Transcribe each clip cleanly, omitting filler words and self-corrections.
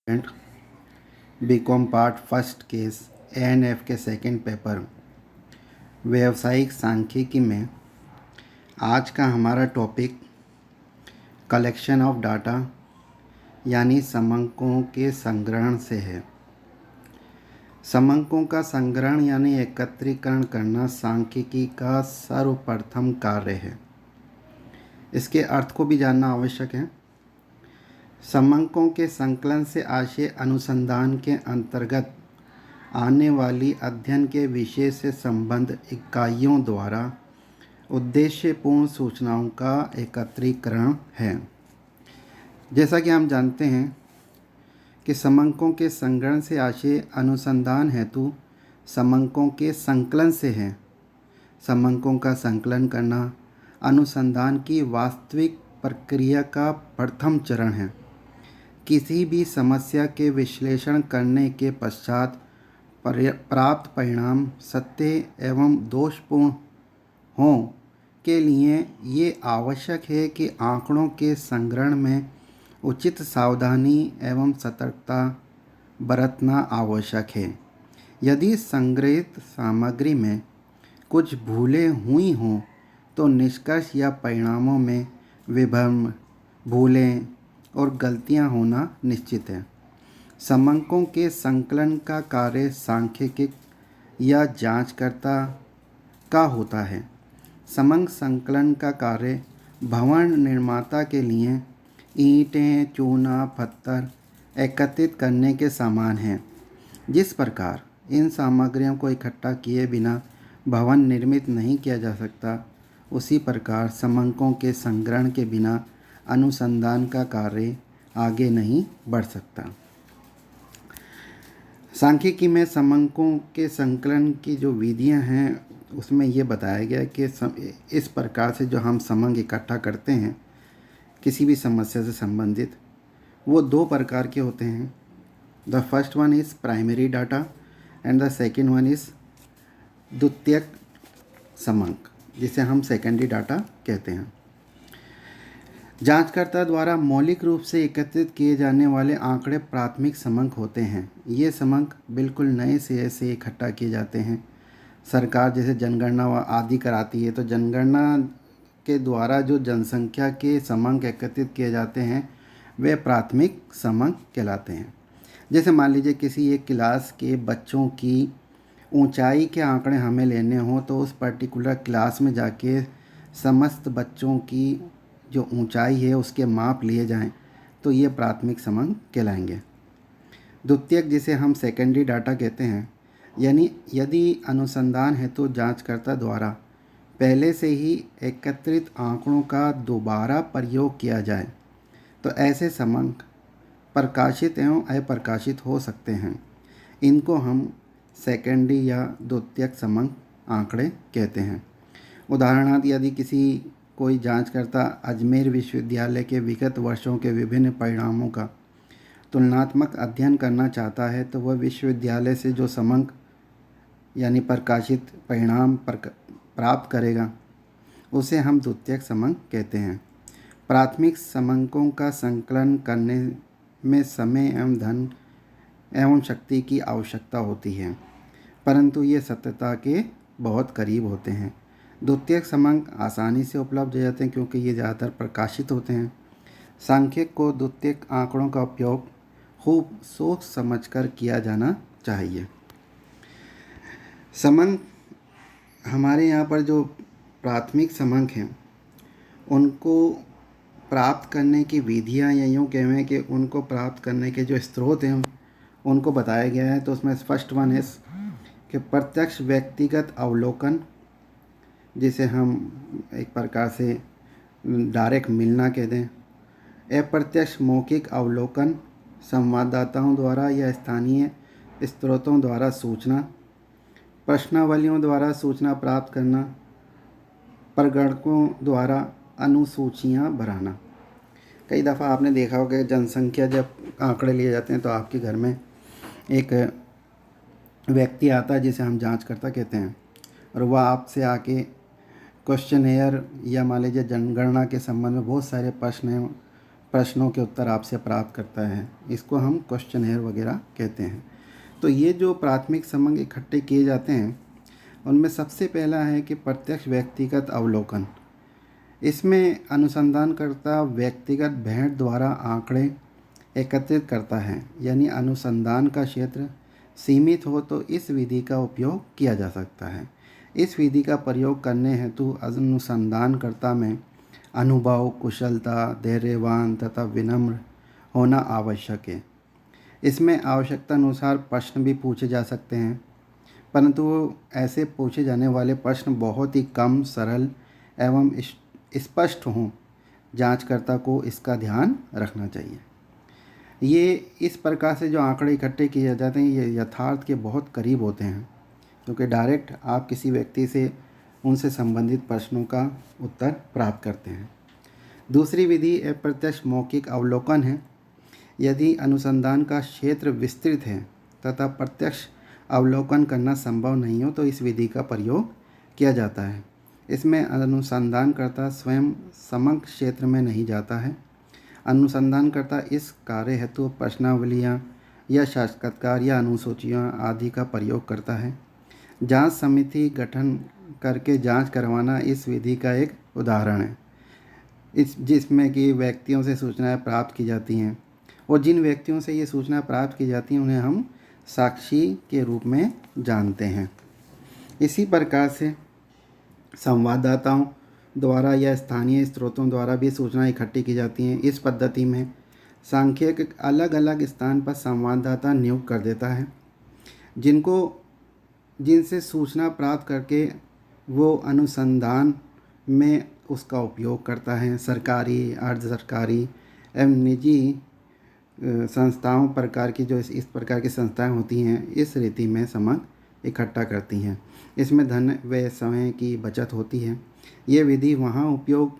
BCom part first केस ANF के second paper व्यावसायिक सांख्यिकी में आज का हमारा टॉपिक कलेक्शन ऑफ डाटा यानी समंकों के संग्रहण से है। समंकों का संग्रहण यानी एकत्रीकरण करना सांख्यिकी का सर्वप्रथम कार्य है। इसके अर्थ को भी जानना आवश्यक है। समंकों के संकलन से आशय अनुसंधान के अंतर्गत आने वाली अध्ययन के विषय से संबद्ध इकाइयों द्वारा उद्देश्यपूर्ण सूचनाओं का एकत्रीकरण है। जैसा कि हम जानते हैं कि समंकों के संग्रहण से आशय अनुसंधान हेतु समंकों के संकलन से है। समंकों का संकलन करना अनुसंधान की वास्तविक प्रक्रिया का प्रथम चरण है। किसी भी समस्या के विश्लेषण करने के पश्चात प्राप्त परिणाम सत्य एवं दोषपूर्ण हों के लिए ये आवश्यक है कि आंकड़ों के संग्रहण में उचित सावधानी एवं सतर्कता बरतना आवश्यक है। यदि संग्रहित सामग्री में कुछ भूलें हुई हों तो निष्कर्ष या परिणामों में विभ्रम, भूलें और गलतियां होना निश्चित है। समंकों के संकलन का कार्य सांख्यिकी या जांचकर्ता का होता है। समंक संकलन का कार्य भवन निर्माता के लिए ईंटें, चूना, पत्थर एकत्रित करने के समान है। जिस प्रकार इन सामग्रियों को इकट्ठा किए बिना भवन निर्मित नहीं किया जा सकता, उसी प्रकार समंकों के संग्रहण के बिना अनुसंधान का कार्य आगे नहीं बढ़ सकता। सांख्यिकी में समंकों के संकलन की जो विधियां हैं उसमें ये बताया गया कि इस प्रकार से जो हम समंक इकट्ठा करते हैं किसी भी समस्या से संबंधित, वो दो प्रकार के होते हैं। The first one is primary data and the second one is द्वितीयक समंक, जिसे हम सेकेंडरी डाटा कहते हैं। जांचकर्ता द्वारा मौलिक रूप से एकत्रित किए जाने वाले आंकड़े प्राथमिक समंक होते हैं। ये समंक बिल्कुल नए सिरे से इकट्ठा किए जाते हैं। सरकार जैसे जनगणना आदि कराती है तो जनगणना के द्वारा जो जनसंख्या के समंक एकत्रित किए जाते हैं वे प्राथमिक समंक कहलाते हैं। जैसे मान लीजिए किसी एक क्लास के बच्चों की ऊंचाई के आंकड़े हमें लेने हों तो उस पर्टिकुलर क्लास में जाके समस्त बच्चों की जो ऊंचाई है उसके माप लिए जाएं तो ये प्राथमिक समंक कहलाएंगे। द्वितीयक, जिसे हम सेकेंडरी डाटा कहते हैं, यानी यदि अनुसंधान हेतु जांचकर्ता द्वारा पहले से ही एकत्रित आंकड़ों का दोबारा प्रयोग किया जाए तो ऐसे समंक प्रकाशित एवं अप्रकाशित हो सकते हैं। इनको हम सेकेंडरी या द्वितीयक समंक आंकड़े कहते हैं। उदाहरणार्थ, यदि कोई जांचकर्ता अजमेर विश्वविद्यालय के विगत वर्षों के विभिन्न परिणामों का तुलनात्मक अध्ययन करना चाहता है तो वह विश्वविद्यालय से जो समंक यानी प्रकाशित परिणाम प्राप्त करेगा उसे हम द्वितीयक समंक कहते हैं। प्राथमिक समंकों का संकलन करने में समय एवं धन एवं शक्ति की आवश्यकता होती है, परंतु ये सत्यता के बहुत करीब होते हैं। द्वितीयक समंक आसानी से उपलब्ध हो जाते हैं क्योंकि ये ज़्यादातर प्रकाशित होते हैं। सांख्यिक को द्वितीयक आंकड़ों का उपयोग खूब सोच समझकर किया जाना चाहिए। समंक हमारे यहाँ पर जो प्राथमिक समंक हैं उनको प्राप्त करने की विधियाँ या यूँ कहें कि उनको प्राप्त करने के जो स्रोत हैं उनको बताया गया है। तो उसमें फर्स्ट वन इस कि प्रत्यक्ष व्यक्तिगत अवलोकन, जिसे हम एक प्रकार से डायरेक्ट मिलना कह दें। अप्रत्यक्ष मौखिक अवलोकन, संवाददाताओं द्वारा या स्थानीय स्रोतों द्वारा सूचना, प्रश्नावलियों द्वारा सूचना प्राप्त करना, प्रगणकों द्वारा अनुसूचियाँ भराना। कई दफ़ा आपने देखा होगा कि जनसंख्या जब आंकड़े लिए जाते हैं तो आपके घर में एक व्यक्ति आता है जिसे हम जांचकर्ता कहते हैं और वह आपसे आके क्वेश्चनेयर या मान लीजिए जनगणना के संबंध में बहुत सारे प्रश्नों के उत्तर आपसे प्राप्त करता है। इसको हम क्वेश्चनेयर वगैरह कहते हैं। तो ये जो प्राथमिक समंक इकट्ठे किए जाते हैं उनमें सबसे पहला है कि प्रत्यक्ष व्यक्तिगत अवलोकन। इसमें अनुसंधानकर्ता व्यक्तिगत भेंट द्वारा आंकड़े एकत्रित करता है, यानी अनुसंधान का क्षेत्र सीमित हो तो इस विधि का उपयोग किया जा सकता है। इस विधि का प्रयोग करने हेतु अनुसंधानकर्ता में अनुभव, कुशलता, धैर्यवान तथा विनम्र होना आवश्यक है। इसमें आवश्यकता अनुसार प्रश्न भी पूछे जा सकते हैं, परंतु ऐसे पूछे जाने वाले प्रश्न बहुत ही कम, सरल एवं स्पष्ट हों। जांचकर्ता को इसका ध्यान रखना चाहिए। ये इस प्रकार से जो आंकड़े इकट्ठे किए जाते हैं ये यथार्थ के बहुत करीब होते हैं, क्योंकि डायरेक्ट आप किसी व्यक्ति से उनसे संबंधित प्रश्नों का उत्तर प्राप्त करते हैं। दूसरी विधि अप्रत्यक्ष मौखिक अवलोकन है। यदि अनुसंधान का क्षेत्र विस्तृत है तथा प्रत्यक्ष अवलोकन करना संभव नहीं हो तो इस विधि का प्रयोग किया जाता है। इसमें अनुसंधानकर्ता स्वयं समग्र क्षेत्र में नहीं जाता है। अनुसंधानकर्ता इस कार्य हेतु प्रश्नावलियाँ या साक्षात्कार या अनुसूचियाँ आदि का प्रयोग करता है। जांच समिति गठन करके जांच करवाना इस विधि का एक उदाहरण है। जिसमें कि व्यक्तियों से सूचनाएं प्राप्त की जाती हैं और जिन व्यक्तियों से ये सूचना प्राप्त की जाती हैं उन्हें हम साक्षी के रूप में जानते हैं। इसी प्रकार से संवाददाताओं द्वारा या स्थानीय स्रोतों द्वारा भी सूचना इकट्ठी की जाती हैं। इस पद्धति में सांख्यिक अलग अलग स्थान पर संवाददाता नियुक्त कर देता है, जिनसे सूचना प्राप्त करके वो अनुसंधान में उसका उपयोग करता है। सरकारी, अर्ध सरकारी एवं निजी संस्थाओं प्रकार की जो इस प्रकार की संस्थाएं होती हैं इस रीति में समंक इकट्ठा करती हैं। इसमें धन व समय की बचत होती है। ये विधि वहाँ उपयोग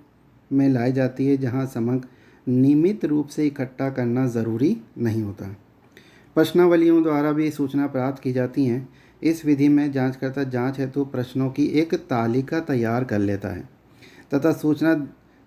में लाई जाती है जहाँ समंक नियमित रूप से इकट्ठा करना ज़रूरी नहीं होता। प्रश्नावलियों द्वारा भी सूचना प्राप्त की जाती हैं। इस विधि में जांचकर्ता जांच हेतु प्रश्नों की एक तालिका तैयार कर लेता है तथा सूचना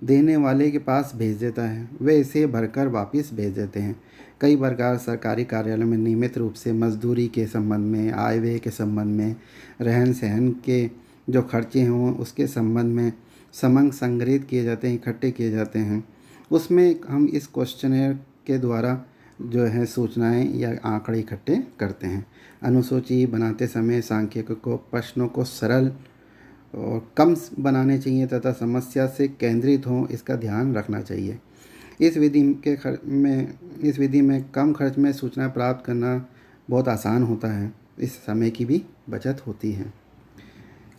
देने वाले के पास भेज देता है। वे इसे भरकर वापस भेज देते हैं। कई प्रकार सरकारी कार्यालय में नियमित रूप से मजदूरी के संबंध में, आय व्यय के संबंध में, रहन सहन के जो खर्चे हों उसके संबंध में समंक संग्रहित किए जाते हैं, इकट्ठे किए जाते हैं। उसमें हम इस क्वेश्चनेयर के द्वारा जो है सूचनाएं या आंकड़े इकट्ठे करते हैं। अनुसूची बनाते समय सांख्यिक को प्रश्नों को सरल और कम बनाने चाहिए तथा समस्या से केंद्रित हों, इसका ध्यान रखना चाहिए। इस विधि में कम खर्च में सूचना प्राप्त करना बहुत आसान होता है। इस समय की भी बचत होती है।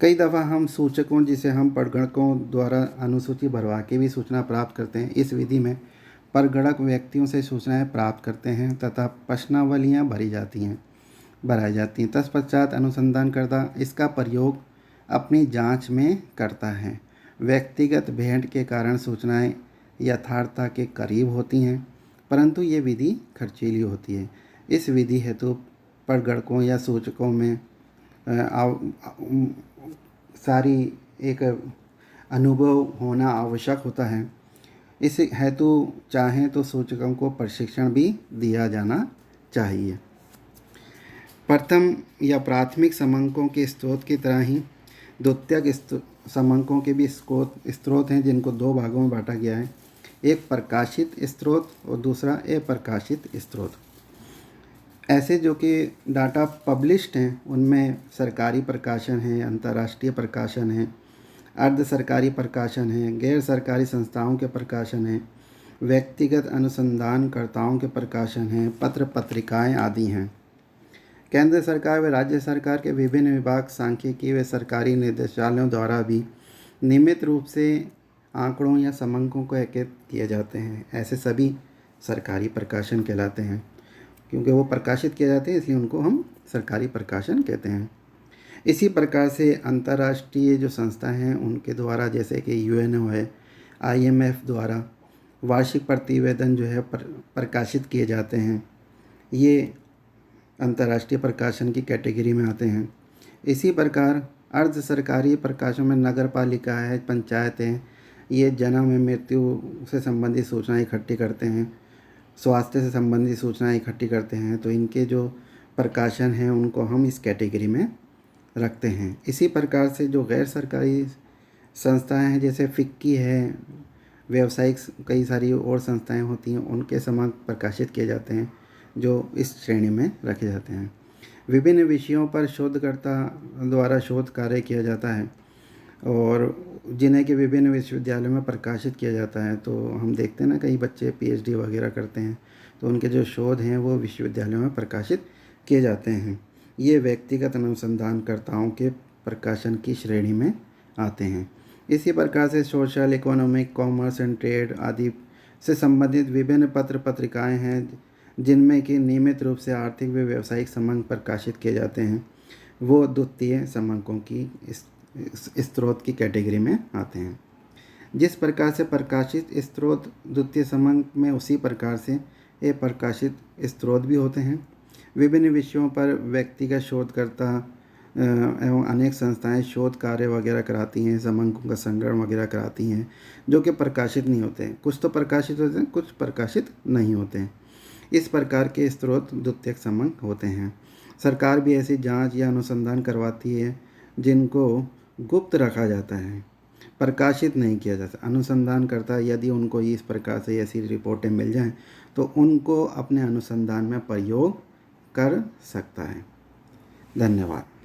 कई दफ़ा हम सूचकों जिसे हम परगणकों द्वारा अनुसूची भरवा के भी सूचना प्राप्त करते हैं। इस विधि में परगणक व्यक्तियों से सूचनाएं प्राप्त करते हैं तथा प्रश्नावलियाँ भराई जाती हैं। तत्पश्चात अनुसंधानकर्ता इसका प्रयोग अपनी जांच में करता है। व्यक्तिगत भेंट के कारण सूचनाएं यथार्थता के करीब होती हैं, परंतु ये विधि खर्चीली होती है। इस विधि हेतु परगणकों या सूचकों में सारी एक अनुभव होना आवश्यक होता है। इस हेतु चाहें तो सूचकों को प्रशिक्षण भी दिया जाना चाहिए। प्रथम या प्राथमिक समंकों के स्रोत की तरह ही द्वितीयक समंकों के भी स्रोत हैं, जिनको दो भागों में बांटा गया है। एक प्रकाशित स्रोत और दूसरा अप्रकाशित स्रोत। ऐसे जो कि डाटा पब्लिश्ड हैं उनमें सरकारी प्रकाशन है, अंतर्राष्ट्रीय प्रकाशन है, अर्ध सरकारी प्रकाशन है, गैर सरकारी संस्थाओं के प्रकाशन हैं, व्यक्तिगत अनुसंधानकर्ताओं के प्रकाशन हैं, पत्र पत्रिकाएं आदि हैं। केंद्र सरकार व राज्य सरकार के विभिन्न विभाग, सांख्यिकी व सरकारी निदेशालयों द्वारा भी नियमित रूप से आंकड़ों या समंकों को एकत्रित किए जाते हैं। ऐसे सभी सरकारी प्रकाशन कहलाते हैं। क्योंकि वो प्रकाशित किए जाते हैं इसलिए उनको हम सरकारी प्रकाशन कहते हैं। इसी प्रकार से अंतर्राष्ट्रीय जो संस्था हैं उनके द्वारा, जैसे कि यूएनओ है, आईएमएफ द्वारा वार्षिक प्रतिवेदन जो है प्रकाशित किए जाते हैं। ये अंतर्राष्ट्रीय प्रकाशन की कैटेगरी में आते हैं। इसी प्रकार अर्ध सरकारी प्रकाशन में नगर पालिका है, पंचायतें, ये जन्म एवं मृत्यु से संबंधित सूचनाएं इकट्ठी करते हैं, स्वास्थ्य से संबंधित सूचनाएं इकट्ठी करते हैं। तो इनके जो प्रकाशन हैं उनको हम इस कैटेगरी में रखते हैं। इसी प्रकार से जो गैर सरकारी संस्थाएं हैं जैसे फिक्की है, व्यावसायिक कई सारी और संस्थाएं होती हैं, उनके समक्ष प्रकाशित किए जाते हैं जो इस श्रेणी में रखे जाते हैं। विभिन्न विषयों पर शोधकर्ता द्वारा शोध कार्य किया जाता है और जिन्हें कि विभिन्न विश्वविद्यालयों में प्रकाशित किया जाता है। तो हम देखते हैं ना, कई बच्चे पीएचडी वगैरह करते हैं तो उनके जो शोध हैं वो विश्वविद्यालयों में प्रकाशित किए जाते हैं। ये व्यक्तिगत अनुसंधानकर्ताओं के प्रकाशन की श्रेणी में आते हैं। इसी प्रकार से social, economic, commerce and trade आदि से संबंधित विभिन्न पत्र पत्रिकाएं हैं जिनमें कि नियमित रूप से आर्थिक व व्यावसायिक समंक प्रकाशित किए जाते हैं, वो द्वितीय समंकों की इस स्रोत की कैटेगरी में आते हैं। जिस प्रकार से प्रकाशित स्रोत द्वितीय समंक में, उसी प्रकार से ये प्रकाशित स्रोत भी होते हैं। विभिन्न विषयों पर व्यक्तिगत शोधकर्ता एवं अनेक संस्थाएं शोध कार्य वगैरह कराती हैं, समंकों का संग्रह वगैरह कराती हैं जो कि प्रकाशित नहीं होते हैं। कुछ तो प्रकाशित होते हैं, कुछ प्रकाशित नहीं होते हैं। इस प्रकार के स्रोत द्वितीयक समंक होते हैं। सरकार भी ऐसी जांच या अनुसंधान करवाती है जिनको गुप्त रखा जाता है, प्रकाशित नहीं किया जाता। अनुसंधान करता है, यदि उनको इस प्रकार से ऐसी रिपोर्टें मिल जाएं तो उनको अपने अनुसंधान में प्रयोग कर सकता है। धन्यवाद।